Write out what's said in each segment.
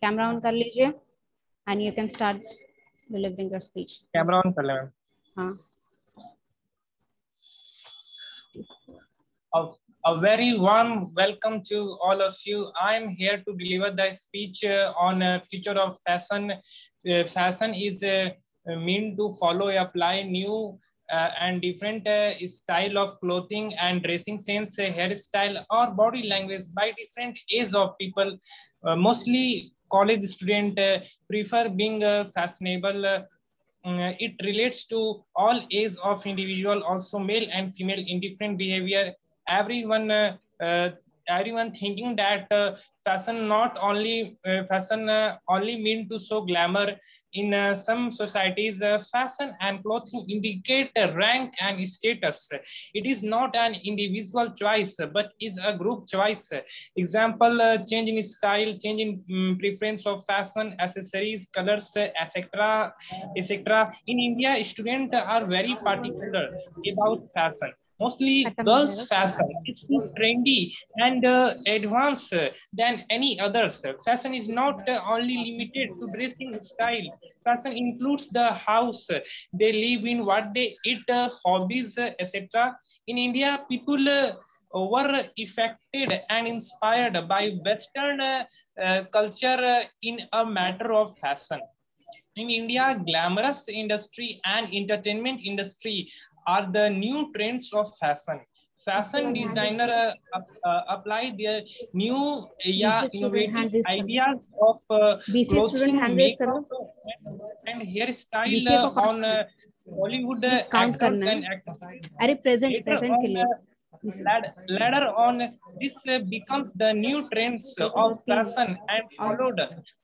Camera on कर लीजिए and you can start delivering your speech. Camera on कर ले मैम। हाँ। A very warm welcome to all of you. I'm here to deliver the speech on future of fashion. Fashion is meant to follow, apply new and different style of clothing and dressing sense, hairstyle or body language by different age of people. Mostly college student prefer being fashionable. It relates to all age of individual, also male and female in different behavior. Everyone everyone thinking that fashion only mean to show glamour. In some societies, fashion and clothing indicate rank and status. It is not an individual choice but is a group choice. Example, change in style, change in preference of fashion, accessories, colors, etc. In India, students are very particular about fashion. Mostly girls fashion is too trendy and advanced than any others. Fashion is not only limited to dressing style. Fashion includes the house they live in, what they eat, hobbies, etc. In India, people were affected and inspired by Western culture in a matter of fashion. In India, glamorous industry and entertainment industry are the new trends of fashion. Fashion designer apply their new innovative ideas of BC student clothing, hand raise कर लो। makeup, and hairstyle BCA को on Bollywood count actors करना and है। actresses. अरे present Later present के on, लिए later on, this becomes the new trends एक दो of तीन fashion and और followed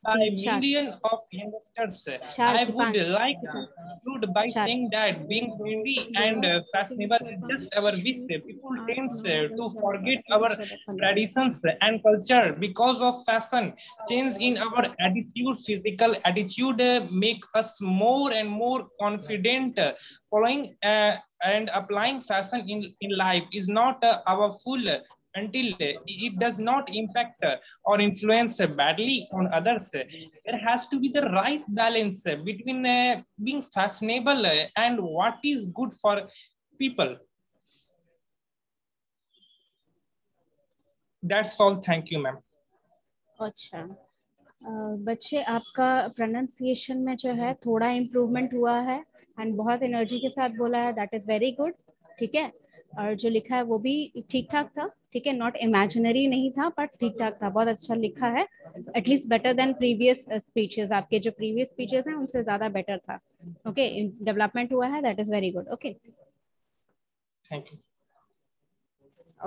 by तीन चार millions of youngsters. चार I की would पांच like to conclude by चार saying that being trendy and fashionable is just our wish. People tend to forget our traditions and culture because of fashion. Change in our attitude, physical attitude, make us more and more confident. Following and applying fashion in life is not our full until it does not impact or influence badly on others. There has to be the right balance between being fashionable and what is good for people. That's all. Thank you, ma'am. अच्छा बच्चे आपका pronunciation में जो है थोड़ा improvement हुआ है and बहुत एनर्जी के साथ बोला है, दैट इज वेरी गुड। ठीक है, और जो लिखा है वो भी ठीक ठाक था। ठीक है, नॉट इमेजिनरी नहीं था बट ठीक ठाक था, बहुत अच्छा लिखा है। At least better than previous speeches, आपके जो प्रीवियस स्पीचेस हैं उनसे ज्यादा बेटर था। ओके, डेवलपमेंट हुआ है, that is very good. Okay thank you.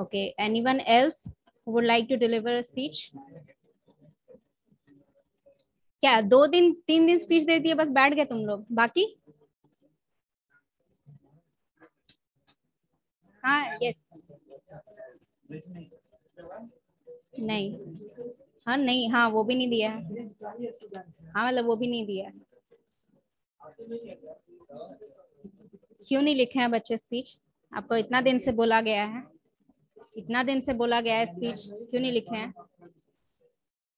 Okay, anyone else would like to deliver a speech? क्या 2 दिन 3 दिन स्पीच दे दिए बस बैठ गए तुम लोग? बाकी हाँ यस नहीं हाँ नहीं हाँ वो भी नहीं दिया है। हाँ मतलब वो भी नहीं दिया है। क्यों नहीं लिखे हैं बच्चे स्पीच? आपको इतना दिन से बोला गया है, इतना दिन से बोला गया है स्पीच, क्यों नहीं लिखे हैं?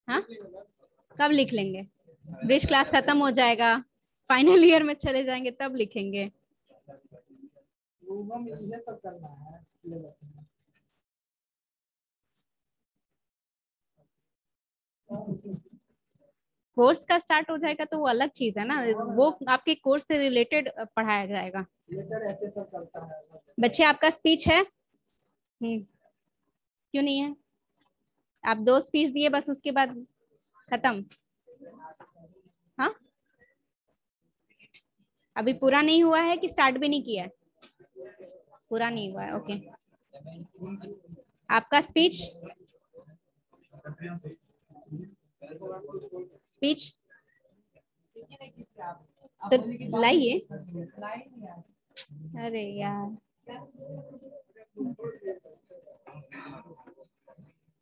हाँ कब लिख लेंगे? ब्रिज क्लास खत्म हो जाएगा, फाइनल ईयर में चले जाएंगे तब लिखेंगे। कोर्स का स्टार्ट हो जाएगा तो वो अलग चीज है ना, वो आपके कोर्स से रिलेटेड पढ़ाया जाएगा। बच्चे आपका स्पीच है? क्यों नहीं है? आप 2 स्पीच दिए बस उसके बाद खत्म। हाँ अभी पूरा नहीं हुआ है कि स्टार्ट भी नहीं किया है? पूरा नहीं हुआ है। ओके आपका स्पीच तो लाइए। अरे यार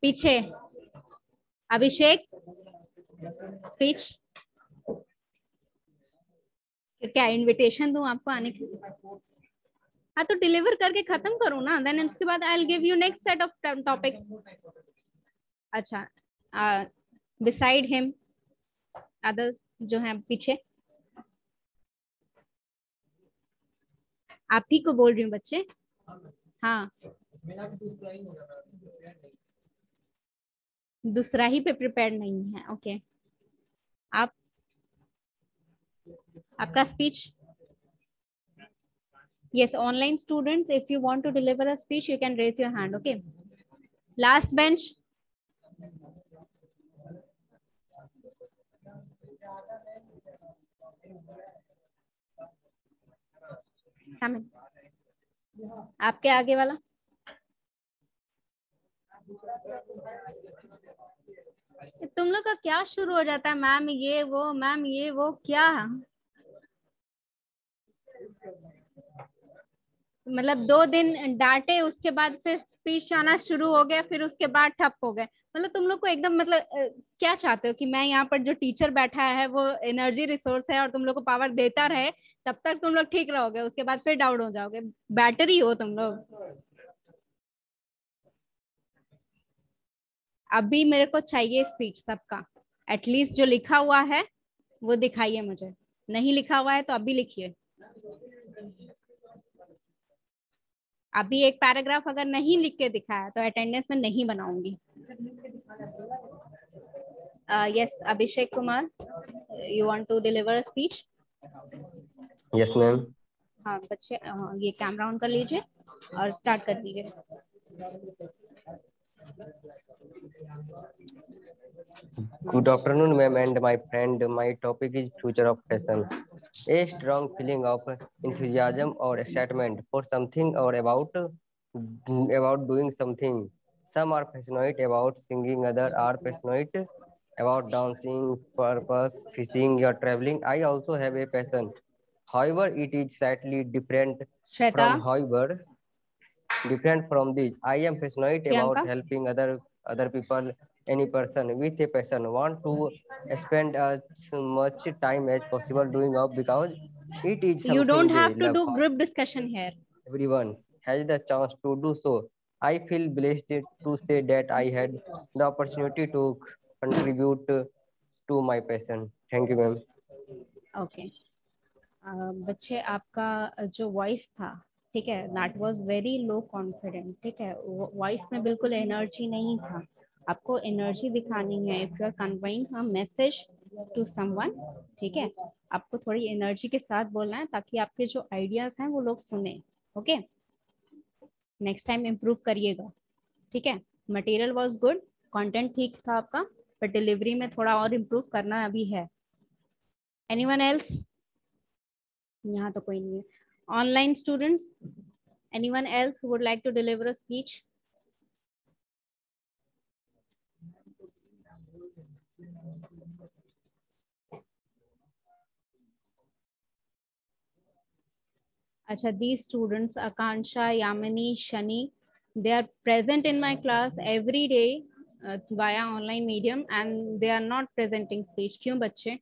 पीछे अभिषेक स्पीच क्या इनविटेशन दूं आपको आने के लिए? हाँ तो डिलीवर करके खत्म करो ना, देन उसके बाद I will give you next set of topics. अच्छा बिसाइड हिम अदर जो है पीछे, आप ही को बोल रही हूँ बच्चे। हाँ, दूसरा ही पे प्रिपेयर नहीं है। ओके, आप आपका speech. Yes, online students, if you want to deliver a speech, you can raise your hand. Okay. Last bench. Come in. आपके आगे वाला। तुम लोग का क्या शुरू हो जाता है, मैम ये वो, मैम ये वो, क्या मतलब 2 दिन डांटे, उसके बाद फिर स्पीच आना शुरू हो गया, फिर उसके बाद ठप हो गए। मतलब तुम लोग को एकदम मतलब क्या चाहते हो कि मैं यहाँ पर जो टीचर बैठा है वो एनर्जी रिसोर्स है और तुम लोग को पावर देता रहे, तब तक तुम लोग ठीक रहोगे, उसके बाद फिर डाउन हो जाओगे। बैटरी हो तुम लोग। अभी मेरे को चाहिए स्पीच सबका, एटलीस्ट जो लिखा हुआ है वो दिखाइए मुझे। नहीं लिखा हुआ है तो अभी लिखिए। अभी एक पैराग्राफ अगर नहीं लिख के दिखाया तो अटेंडेंस में नहीं बनाऊंगी। Yes, Abhishek Kumar, you want to deliver a speech? Yes ma'am. हाँ बच्चे, ये कैमरा ऑन कर लीजिए और स्टार्ट कर दीजिए। Good afternoon, ma'am and my friend. My topic is future of fashion. A strong feeling of enthusiasm or excitement for something or about doing something. Some are passionate about singing, others are passionate about dancing, purpose, fishing, or traveling. I also have a passion. However, it is slightly different Shweta, from this. I am passionate Priyanka, about helping other people. Any person with a passion want to spend as much time as possible doing up because it is you something don't they have to love. do group discussion here. Everyone has the chance to do so. I feel blessed to say that I had the opportunity to contribute to my passion. Thank you, ma'am. Okay, बच्चे आपका जो voice था, ठीक है, that was very low confident. ठीक है, voice में बिल्कुल एनर्जी नहीं था। आपको एनर्जी दिखानी है if you are conveying a message to someone. ठीक है, आपको थोड़ी एनर्जी के साथ बोलना है ताकि आपके जो आइडियाज हैं वो लोग सुने। ओके, नेक्स्ट टाइम इम्प्रूव करिएगा। ठीक है, मटेरियल वाज गुड, कंटेंट ठीक था आपका, पर डिलीवरी में थोड़ा और इम्प्रूव करना अभी है। Anyone else? यहाँ तो कोई नहीं है। Online students, anyone else who would like to deliver a speech? अच्छा, these students Akansha, Yamini, Shani, they are present in my class every day via online medium and they are not presenting speech. क्यों बच्चे?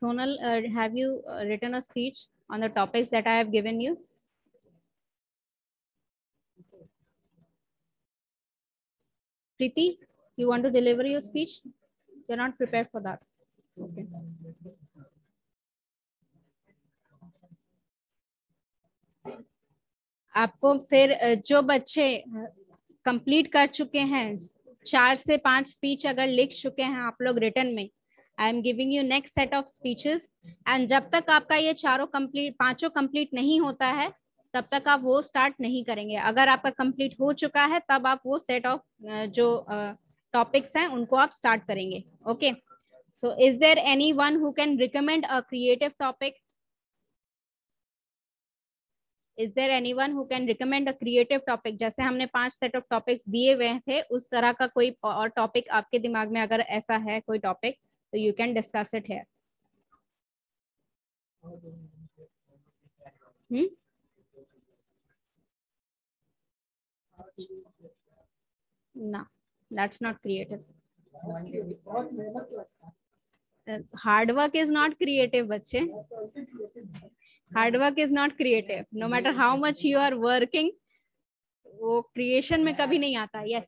Sonal, have you written a speech on the topics that I have given you? Preeti, you want to deliver your speech? You're not prepared for that. Okay. आपको फिर जो बच्चे complete कर चुके हैं 4 से 5 स्पीच अगर लिख चुके हैं आप लोग रिटर्न में, I am giving you next set of speeches and जब तक आपका ये पांचों कंप्लीट नहीं होता है तब तक आप वो स्टार्ट नहीं करेंगे। अगर आपका कंप्लीट हो चुका है तब आप वो सेट ऑफ जो टॉपिक्स हैं उनको आप स्टार्ट करेंगे। Okay, so is there anyone who can recommend a creative topic? Is there anyone who can recommend a creative topic? जैसे हमने 5 सेट ऑफ टॉपिक्स दिए हुए थे, उस तरह का कोई और टॉपिक आपके दिमाग में अगर ऐसा है कोई टॉपिक तो you can discuss it here. ना, that's not creative. Hard work is not creative बच्चे. Hard work is not creative. No matter how much you are working, वो क्रिएशन में कभी नहीं आता। Yes,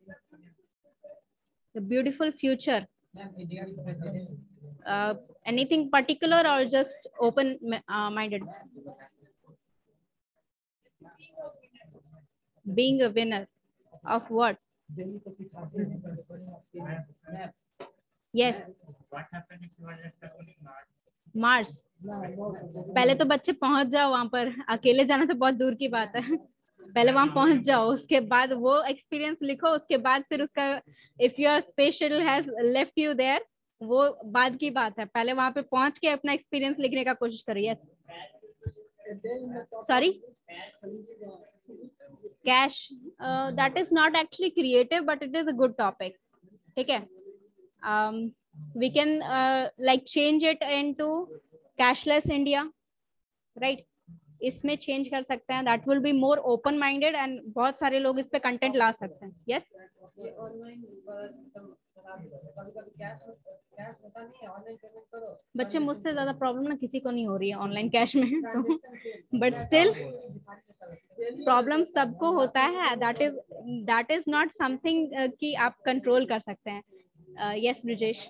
The beautiful future. Anything particular or just open minded? Being a winner of what? Yes. Mars. पहले तो बच्चे पहुंच जाओ वहां पर, अकेले जाना तो बहुत दूर की बात है. पहले वहां पहुंच जाओ, उसके बाद वो एक्सपीरियंस लिखो, उसके बाद फिर उसका if your space schedule has left you there, वो बाद की बात है. पहले वहां पे पहुंच के अपना एक्सपीरियंस लिखने का कोशिश करो. Yes. Sorry. Cash. That is not actually creative but it is a good topic. ठीक है. We can like change it into cashless India, right? इसमें चेंज कर सकते हैं. That will be more open minded and बहुत सारे लोग इस पे कंटेंट ला सकते हैं. यस. बच्चे मुझसे ज्यादा प्रॉब्लम ना किसी को नहीं हो रही है ऑनलाइन कैश में, तो बट स्टिल प्रॉब्लम सबको होता है. दैट इज नॉट समथिंग कि आप कंट्रोल कर सकते हैं. Yes Brijesh.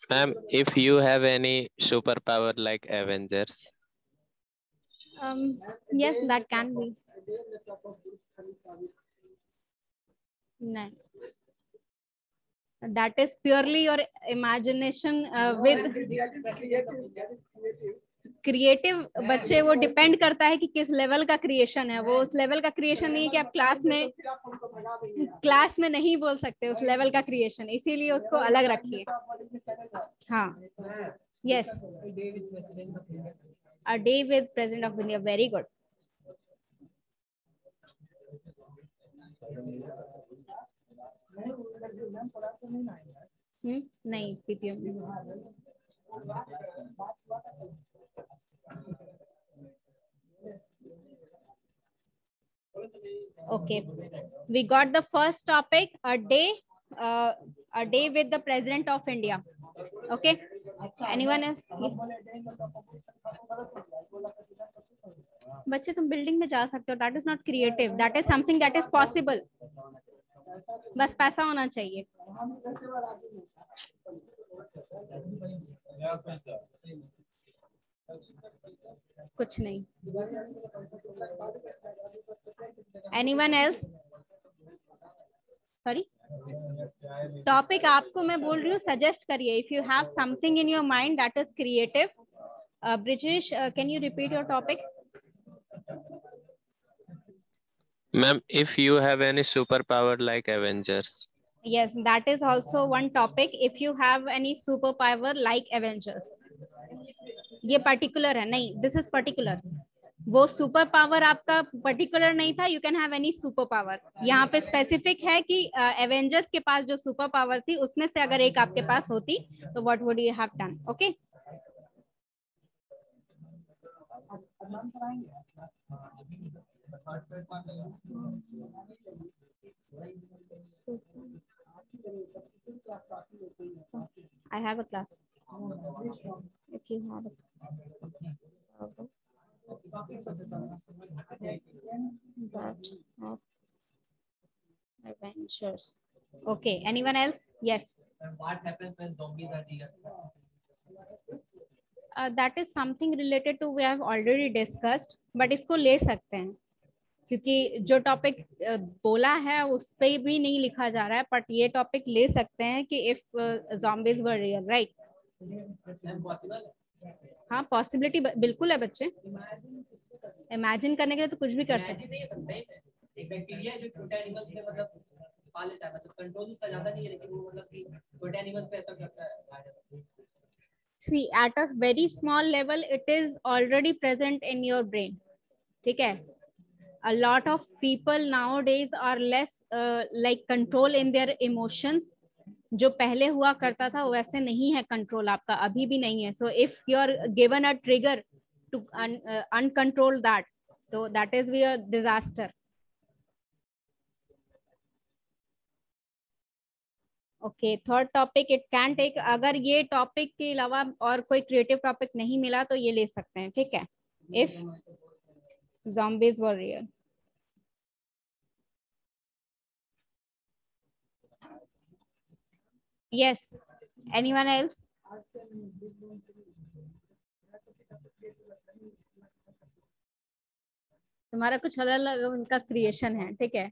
Ma'am, if you have any superpower like Avengers. Yes, that can be. No. That is purely your imagination with creative. बच्चे वो डिपेंड करता है कि किस लेवल का क्रिएशन है. वो उस लेवल का क्रिएशन नहीं है कि आप क्लास में नहीं बोल सकते उस लेवल का क्रिएशन, इसीलिए उसको अलग रखिए. हाँ. Yes. A day with president of India. Very good. नहीं ppm. Okay, we got the first topic, a day with the president of India. Okay, anyone else? बच्चे तुम बिल्डिंग में जा सकते हो. That is not creative. That is something that is possible. बस पैसा होना चाहिए. कुछ नहीं. Anyone else? सॉरी. टॉपिक आपको मैं बोल रही हूँ सजेस्ट करिए. If you have something in your mind that is creative. Brijesh, can you repeat your topic? Ma'am, if you have any superpower like Avengers. Yes, that is also one topic. If you have any superpower like Avengers. ये particular है. नहीं, this is particular. वो super power आपका particular नहीं था. You can have any super power. यहाँ पे specific है कि एवेंजर्स के पास जो सुपर पावर थी उसमें से अगर एक आपके पास होती तो what would you have done? Okay. I have a class. If you have a that of Avengers. Okay, anyone else? Yes. What happens when zombies are here? That is something related to we have already discussed, but इसको ले सकते हैं क्योंकि जो topic बोला है उस पे भी नहीं लिखा जा रहा है. बट ये टॉपिक ले सकते हैं कि if zombies were real, right? हाँ, पॉसिबिलिटी बिल्कुल है बच्चे. इमेजिन करने के लिए तो कुछ भी कर सकते हैं. एक बैक्टीरिया जो छोटे एनिमल्स पे मतलब पा लेता है, मतलब कंट्रोल उसका ज्यादा नहीं है, लेकिन वो मतलब कि छोटे एनिमल्स पे ऐसा करता है. See, at a very small level, it is already present in your brain. ठीक है. A lot of people nowadays are less like control in their emotions. जो पहले हुआ करता था वैसे नहीं है कंट्रोल आपका, अभी भी नहीं है. So if you are given a trigger to uncontrol that, so that is be a disaster. Okay, third topic it can take. अगर ये टॉपिक के अलावा और कोई क्रिएटिव टॉपिक नहीं मिला तो ये ले सकते हैं. ठीक है. If zombies were real. Yes. Anyone else? तुम्हारा कुछ अलग अलग उनका क्रिएशन है, ठीक है,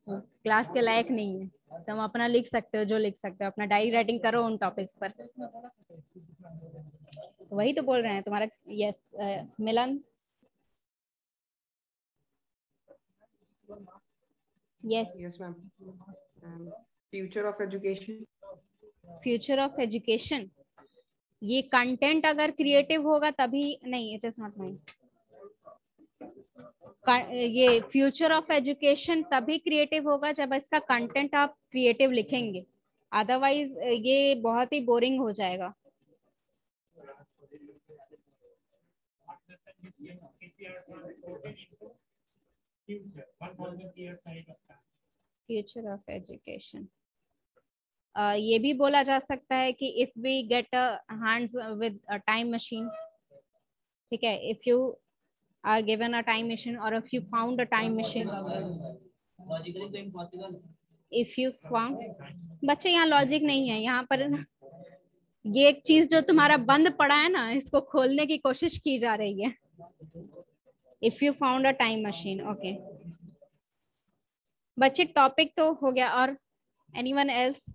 क्लास के लायक नहीं है। तुम अपना लिख सकते हो, जो लिख सकते हो, अपना डायरी राइटिंग करो उन टॉपिक्स पर। वही तो बोल रहे हैं तुम्हारा। Yes Milan. Yes, ma'am. Future of education. Future of education, ये कंटेंट अगर क्रिएटिव होगा तभी, नहीं इट इज नॉट माइन। ये फ्यूचर ऑफ एजुकेशन तभी क्रिएटिव होगा जब इसका कंटेंट आप क्रिएटिव लिखेंगे, अदरवाइज ये बहुत ही बोरिंग हो जाएगा। फ्यूचर ऑफ एजुकेशन, ये भी बोला जा सकता है कि if we get hands with a time machine, ठीक है, if you are given a time machine और if you found a time machine, logically तो इम्पॉसिबल। इफ यू फाउंड, बच्चे यहाँ लॉजिक नहीं है यहाँ पर। ये एक चीज जो तुम्हारा बंद पड़ा है ना, इसको खोलने की कोशिश की जा रही है। If you found a time machine, okay बच्चे, टॉपिक तो हो गया। और anyone else?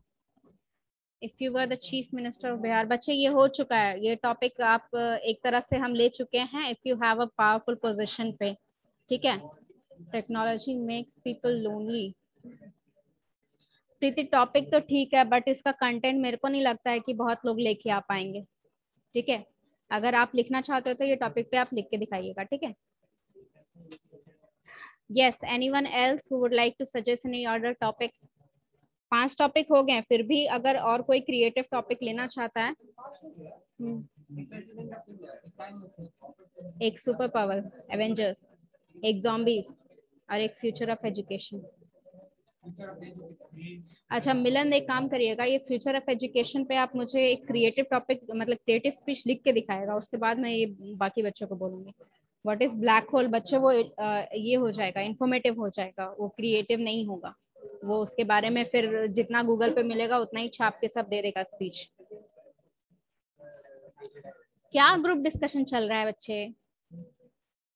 If you were the chief minister of Bihar, बच्चे ये हो चुका है, ये टॉपिक आप एक तरह से हम ले चुके हैं। If you have a powerful position पे, ठीक है। टेक्नोलॉजी मेक्स पीपल लोनली, प्रीति टॉपिक तो ठीक है, बट इसका कंटेंट मेरे को नहीं लगता है कि बहुत लोग लेके आ पाएंगे, ठीक है। अगर आप लिखना चाहते हो तो ये टॉपिक पे आप लिख के दिखाइएगा, ठीक है। Yes, anyone else who would like to suggest any other topics? 5 topic हो गए, फिर भी अगर और कोई क्रिएटिव टॉपिक लेना चाहता है। एक सुपर पावर, एवेंजर्स, एक zombies और एक फ्यूचर ऑफ एजुकेशन। अच्छा मिलन, एक काम करिएगा, ये फ्यूचर ऑफ एजुकेशन पे आप मुझे एक क्रिएटिव टॉपिक, मतलब क्रिएटिव स्पीच लिख के दिखाएगा, उसके बाद मैं ये बाकी बच्चों को बोलूंगी। व्हाट इज ब्लैक होल, बच्चे वो ये हो जाएगा, इंफॉर्मेटिव हो जाएगा, वो क्रिएटिव नहीं होगा। वो उसके बारे में फिर जितना गूगल पे मिलेगा उतना ही छाप के सब दे देगा स्पीच। क्या ग्रुप डिस्कशन चल रहा है बच्चे?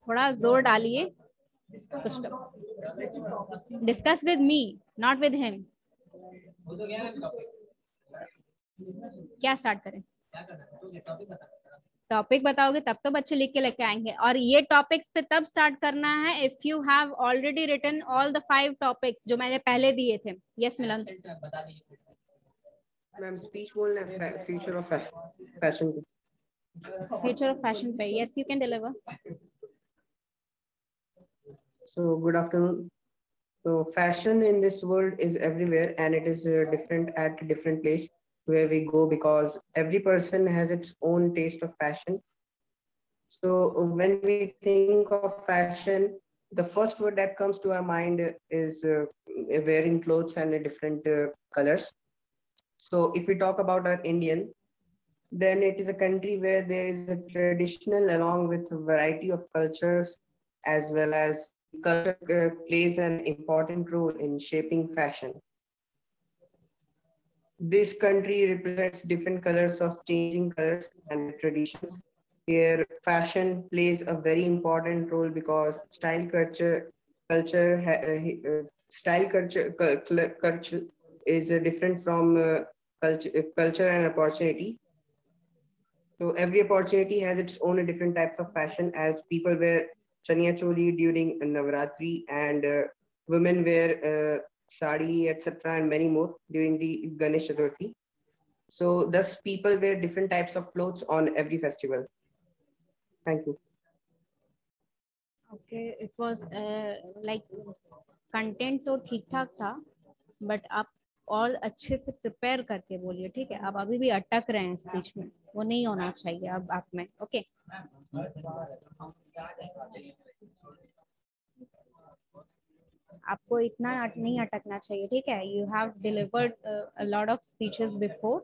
थोड़ा जोर डालिए। कुछ discuss with me, not with him. वो तो क्या है टॉपिक, क्या स्टार्ट करें? क्या करना है टॉपिक बता। टॉपिक बताओगे तब तो बच्चे लिख के लेके आएंगे, और ये टॉपिक्स पे तब स्टार्ट करना है if you have already written all the 5 topics जो मैंने पहले दिए थे। यस मिलन। बता दीजिए। मैम स्पीच बोलना है future of fashion. Future of fashion पे, yes you can deliver. So good afternoon. So fashion in this world is everywhere, and it is different at different place where we go, because every person has its own taste of fashion. So when we think of fashion, the first word that comes to our mind is wearing clothes and different colors. So if we talk about our Indian, then it is a country where there is a traditional along with a variety of cultures, as well as culture plays an important role in shaping fashion. This country represents different colors of changing colors and traditions. Here, fashion plays a very important role because style culture is different from culture and opportunity. So every opportunity has its own different types of fashion, as people wear chaniya choli during Navratri, and women wear sari, etc., and many more during the Ganesh Chaturthi. So thus people wear different types of clothes on every festival. Thank you. Okay, it was like content तो ठीक ठाक था, but आप और अच्छे से prepare करके बोलिए, ठीक है। आप अभी भी अटक रहे हैं स्पीच में, वो नहीं होना चाहिए अब आप में। ओके आपको इतना नहीं अटकना चाहिए, ठीक है। You have delivered a lot of speeches before,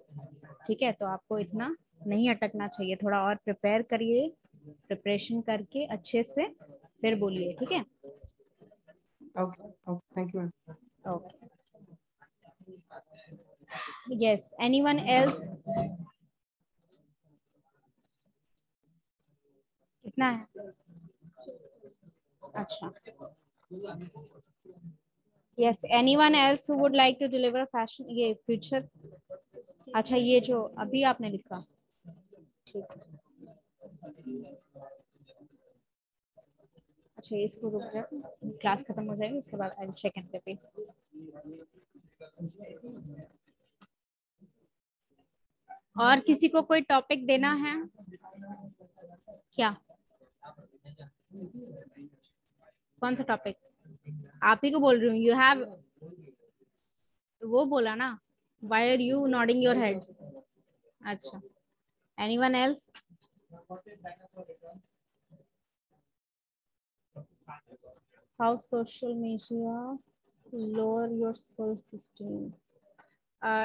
ठीक है, तो आपको इतना नहीं अटकना चाहिए। थोड़ा और प्रिपेयर करिए, प्रिपरेशन करके अच्छे से फिर बोलिए, ठीक है। Okay, thank you, ma'am. Okay Yes. Anyone else? कितना है? अच्छा. Yes. Anyone else who would like to deliver fashion? ये future. अच्छा, ये जो अभी आपने लिखा. ठीक. अच्छा, इसको रुक जाए, क्लास खत्म हो जाएगी उसके बाद I will check and repeat. और किसी को कोई टॉपिक देना है क्या? कौन सा टॉपिक? आप ही को बोल रही हूँ. यू हैव वो बोला ना. Why are you nodding your head? अच्छा. Anyone else? How social media lower your self esteem?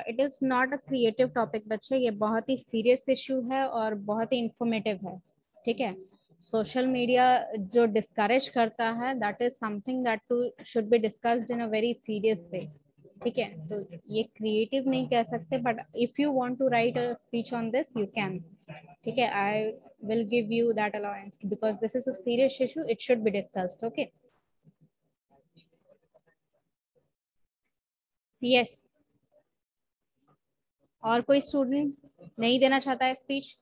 It is not a creative topic बच्चे. ये बहुत ही सीरियस इशू है और बहुत ही इंफॉर्मेटिव है. ठीक है. सोशल मीडिया जो डिस्करेज करता है, that is something that to should be discussed in a very serious way. ठीक है. तो ये क्रिएटिव नहीं कह सकते, but if you want to write a speech on this you can. ठीक है. I will give you that allowance because this is a serious issue. It should be discussed. Okay. Yes. और कोई student नहीं देना चाहता है speech?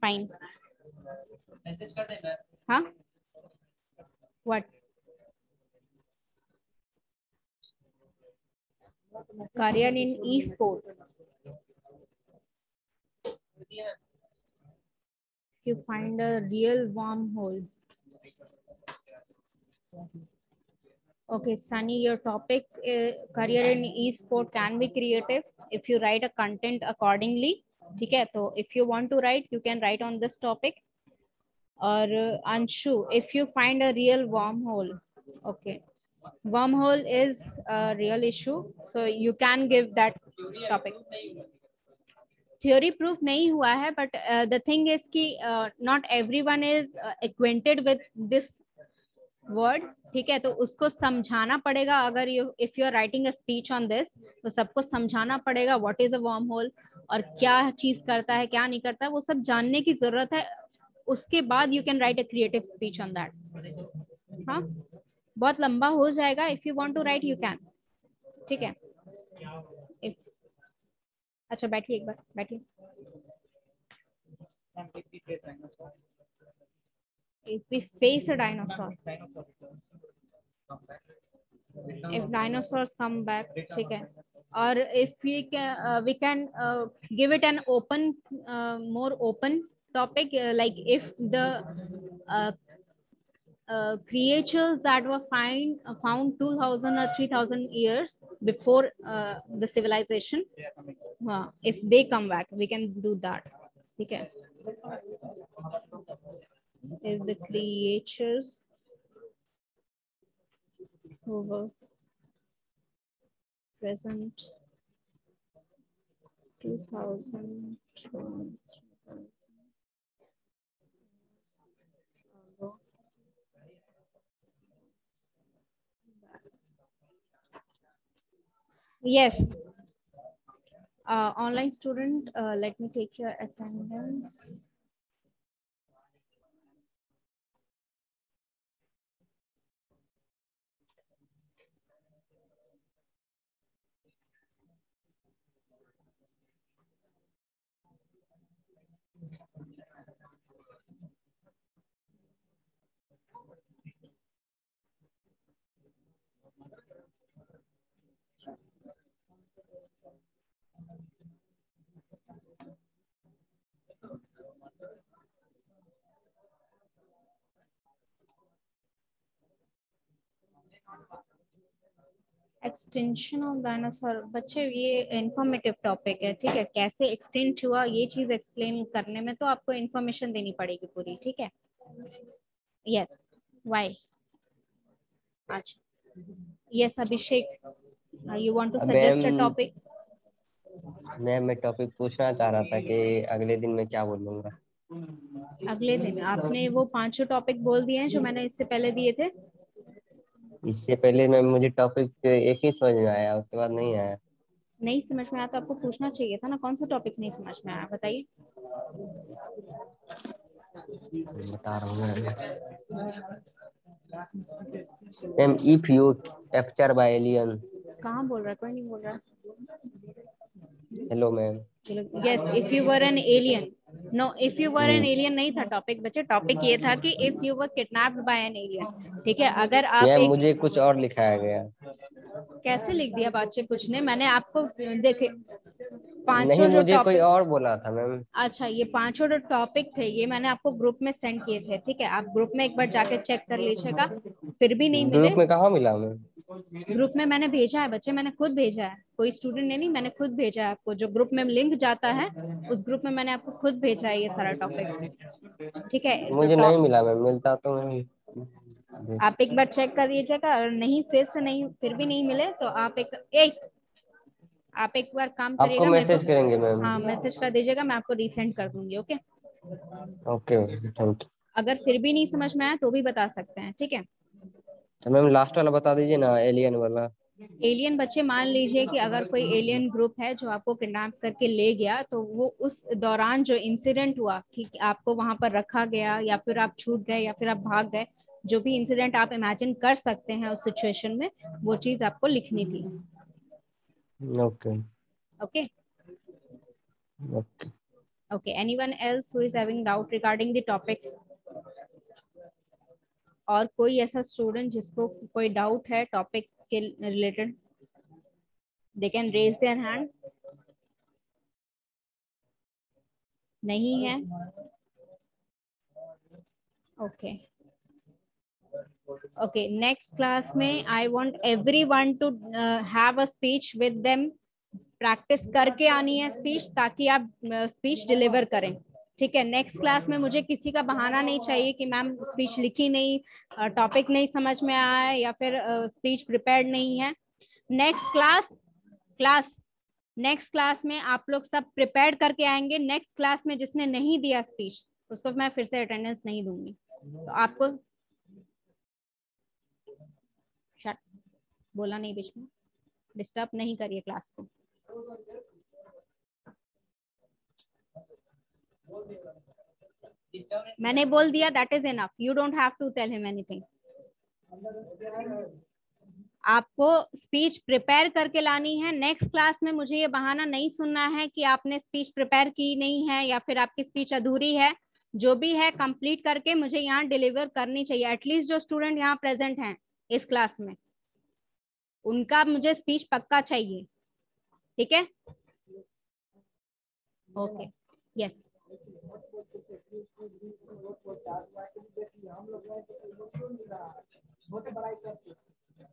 Fine. Message कर दे मैं. हाँ. What? career in e-sport. You find a real wormhole. Okay, Sunny, your topic career in e-sport can be creative if you write a content accordingly. ठीक है. तो if you want to write, you can write on this topic. और Anshu, if you find a real wormhole, okay, wormhole is a real issue, so you can give that topic. Theory proof नहीं हुआ है, but the thing is कि not everyone is acquainted with this word. ठीक है. तो उसको समझाना पड़ेगा. अगर if you are writing a speech on this, तो सबको समझाना पड़ेगा what is a wormhole और क्या चीज करता है, क्या नहीं करता है, वो सब जानने की जरूरत है. उसके बाद you can write a creative speech on that. हाँ, बहुत लंबा हो जाएगा. If you want to write you can. ठीक है. अच्छा, बैठिए एक बार, बैठिए. If we face a dinosaur, if dinosaurs come back, ठीक है. और if we can give it an open, more open topic, like if the creatures that were found 2000 or 3000 years before the civilization, if they come back, we can do that. ठीक है. If the creatures who were present 2000 yes. Online student, let me take your attendance. Extension of dinosaur. बच्चे, ये informative topic है. ठीक है. कैसे extent हुआ ये चीज एक्सप्लेन करने में तो आपको इंफॉर्मेशन देनी पड़ेगी पूरी. ठीक है. यस. व्हाई? अच्छा. Yes Abhishek, you want to suggest a topic? मैं टॉपिक पूछना चाह रहा था कि अगले दिन मैं क्या बोलूंगा. अगले दिन आपने वो 5 टॉपिक बोल दिए हैं जो मैंने इससे पहले दिए थे. इससे पहले मुझे टॉपिक एक ही समझ में आया, उसके बाद नहीं आया. नहीं समझ में आया तो आपको पूछना चाहिए था ना, कौन सा टॉपिक नहीं समझ में आया बताइए। बता रहा हूँ ma'am, if you capture by alien. कहाँ बोल रहा है, कोई नहीं बोल रहा। Hello ma'am. Yes, if you were an alien. No, if you were an alien नहीं था टॉपिक बच्चे, टॉपिक ये था कि if you were kidnapped by an alien. ठीक है, अगर आप मैम एक, मुझे कुछ और लिखाया गया। कैसे लिख दिया बच्चे कुछ ने, मैंने आपको देखे पांचों नहीं, जो मुझे कोई टॉपिक, और बोला था मैम। अच्छा ये पांचों जो टॉपिक थे ये मैंने आपको ग्रुप में सेंड किए थे। ठीक है, आप ग्रुप में एक बार जाके चेक कर लीजिएगा, फिर भी नहीं मिले। ग्रुप में कहाँ मिला मैम? ग्रुप में मैंने भेजा है बच्चे, मैंने खुद भेजा है, कोई स्टूडेंट ने नहीं, मैंने खुद भेजा है आपको। जो ग्रुप में लिंक जाता है उस ग्रुप में मैंने आपको खुद भेजा है ये सारा टॉपिक। ठीक है, तो मुझे नहीं मिला मैम, मिलता तो मैम। आप एक बार चेक कर लीजिएगा, और नहीं फिर से नहीं, फिर भी नहीं मिले तो आप एक बार काम आपको करिएगा, मेरे मैसेज को, करेंगे मैम। हाँ मैसेज कर दीजिएगा, मैं आपको रीसेंड कर दूंगी। Okay, okay, thank you. अगर फिर भी नहीं समझ में आया तो भी बता सकते हैं। ठीक है, तो मैम लास्ट वाला बता दीजिए ना, एलियन वाला। एलियन बच्चे, मान लीजिए कि अगर कोई एलियन ग्रुप है जो आपको किडनैप करके ले गया, तो वो उस दौरान जो इंसिडेंट हुआ कि आपको वहां पर रखा गया, या फिर आप छूट गए, या फिर आप भाग गए, जो भी इंसिडेंट आप इमेजिन कर सकते हैं उस सिचुएशन में, वो चीज आपको लिखनी थी। Okay okay okay. Okay, anyone else who is having doubt regarding the topics? और कोई ऐसा स्टूडेंट जिसको कोई डाउट है टॉपिक के related, they can raise their hand. नहीं है? ओके ओके, नेक्स्ट क्लास में I want everyone to have a speech with them. Practice करके आनी है स्पीच, ताकि आप स्पीच डिलीवर करें। ठीक है, नेक्स्ट क्लास में मुझे किसी का बहाना नहीं चाहिए कि मैम स्पीच लिखी नहीं, टॉपिक नहीं समझ में आया, या फिर स्पीच प्रिपेयर्ड नहीं है। नेक्स्ट क्लास नेक्स्ट क्लास में आप लोग सब प्रिपेयर करके आएंगे। नेक्स्ट क्लास में जिसने नहीं दिया स्पीच उसको मैं फिर से अटेंडेंस नहीं दूंगी। तो आपको बोला नहीं, बीच में डिस्टर्ब नहीं करिए क्लास को। मैंने बोल दिया, that is enough, you don't have to tell him anything. आपको स्पीच प्रिपेयर करके लानी है। नेक्स्ट क्लास में मुझे ये बहाना नहीं सुनना है कि आपने स्पीच प्रिपेयर की नहीं है, या फिर आपकी स्पीच अधूरी है। जो भी है कंप्लीट करके मुझे यहाँ डिलीवर करनी चाहिए। एटलीस्ट जो स्टूडेंट यहाँ प्रेजेंट हैं इस क्लास में, उनका मुझे स्पीच पक्का चाहिए। ठीक है, ओके, यस।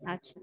अच्छा,